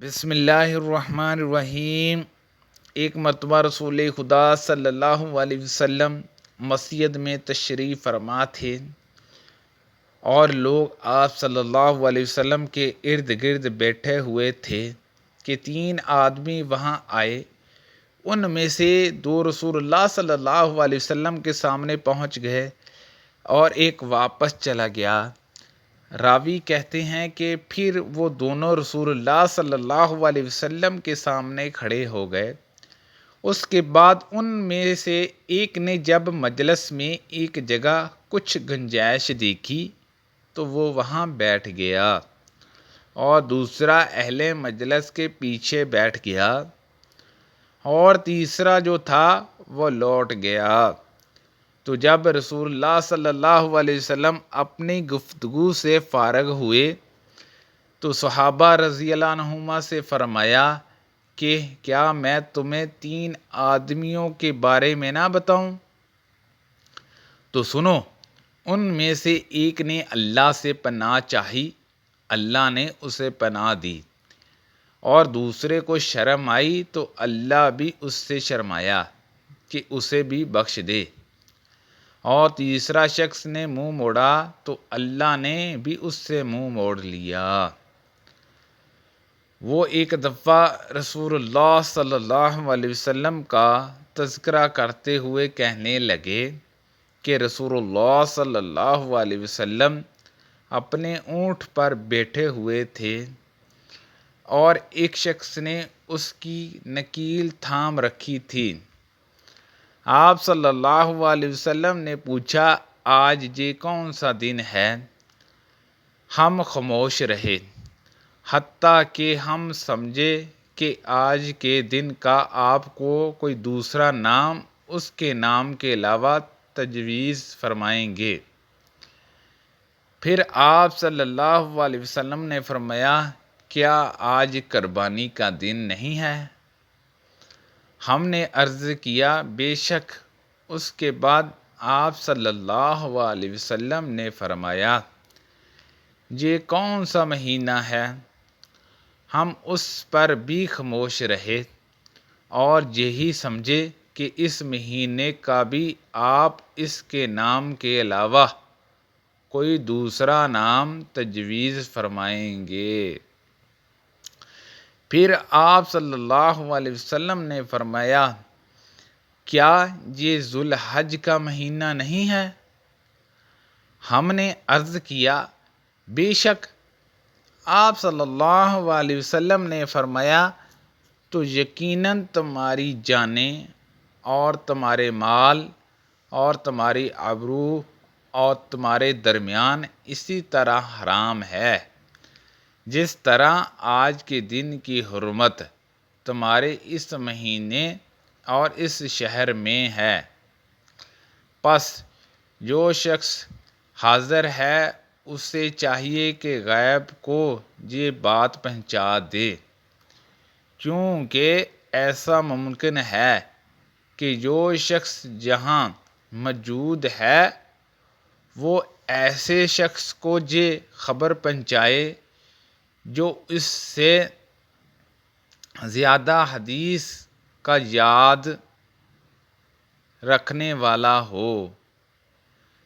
بسم اللہ الرحمن الرحیم۔ ایک مرتبہ رسول خدا صلی اللہ علیہ وسلم مسجد میں تشریف فرما تھے اور لوگ آپ صلی اللہ علیہ وسلم کے ارد گرد بیٹھے ہوئے تھے کہ تین آدمی وہاں آئے۔ ان میں سے دو رسول اللہ صلی اللہ علیہ وسلم کے سامنے پہنچ گئے اور ایک واپس چلا گیا۔ راوی کہتے ہیں کہ پھر وہ دونوں رسول اللہ صلی اللہ علیہ وسلم کے سامنے کھڑے ہو گئے۔ اس کے بعد ان میں سے ایک نے جب مجلس میں ایک جگہ کچھ گنجائش دیکھی تو وہ وہاں بیٹھ گیا اور دوسرا اہل مجلس کے پیچھے بیٹھ گیا اور تیسرا جو تھا وہ لوٹ گیا۔ تو جب رسول اللہ صلی اللہ علیہ وسلم اپنی گفتگو سے فارغ ہوئے تو صحابہ رضی اللہ عنہما سے فرمایا کہ کیا میں تمہیں تین آدمیوں کے بارے میں نہ بتاؤں؟ تو سنو، ان میں سے ایک نے اللہ سے پناہ چاہی، اللہ نے اسے پناہ دی، اور دوسرے کو شرم آئی تو اللہ بھی اس سے شرمایا کہ اسے بھی بخش دے، اور تیسرا شخص نے منہ موڑا تو اللہ نے بھی اس سے منہ موڑ لیا۔ وہ ایک دفعہ رسول اللہ صلی اللہ علیہ وسلم کا تذکرہ کرتے ہوئے کہنے لگے کہ رسول اللہ صلی اللہ علیہ وسلم اپنے اونٹ پر بیٹھے ہوئے تھے اور ایک شخص نے اس کی نکیل تھام رکھی تھی۔ آپ صلی اللہ علیہ وسلم نے پوچھا، آج یہ کون سا دن ہے؟ ہم خاموش رہے حتیٰ کہ ہم سمجھے کہ آج کے دن کا آپ کو کوئی دوسرا نام اس کے نام کے علاوہ تجویز فرمائیں گے۔ پھر آپ صلی اللہ علیہ وسلم نے فرمایا، کیا آج قربانی کا دن نہیں ہے؟ ہم نے عرض کیا، بے شک۔ اس کے بعد آپ صلی اللہ علیہ وسلم نے فرمایا، یہ کون سا مہینہ ہے؟ ہم اس پر بھی خاموش رہے اور یہی سمجھے کہ اس مہینے کا بھی آپ اس کے نام کے علاوہ کوئی دوسرا نام تجویز فرمائیں گے۔ پھر آپ صلی اللہ علیہ وسلم نے فرمایا، کیا یہ ذوالحج کا مہینہ نہیں ہے؟ ہم نے عرض کیا، بے شک۔ آپ صلی اللہ علیہ وسلم نے فرمایا، تو یقیناً تمہاری جانیں اور تمہارے مال اور تمہاری آبرو اور تمہارے درمیان اسی طرح حرام ہے جس طرح آج کے دن کی حرمت تمہارے اس مہینے اور اس شہر میں ہے۔ پس جو شخص حاضر ہے اسے چاہیے کہ غائب کو یہ بات پہنچا دے، کیونکہ ایسا ممکن ہے کہ جو شخص جہاں موجود ہے وہ ایسے شخص کو یہ خبر پہنچائے جو اس سے زیادہ حدیث کا یاد رکھنے والا ہو۔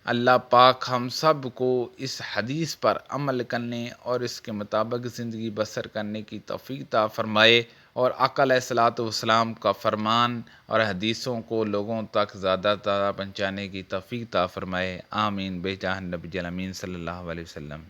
اللہ پاک ہم سب کو اس حدیث پر عمل کرنے اور اس کے مطابق زندگی بسر کرنے کی توفیق عطا فرمائے، اور آقا علیہ الصلوۃ والسلام کا فرمان اور حدیثوں کو لوگوں تک زیادہ پہنچانے کی توفیق عطا فرمائے۔ آمین بجاہ نبی الامین صلی اللہ علیہ وسلم۔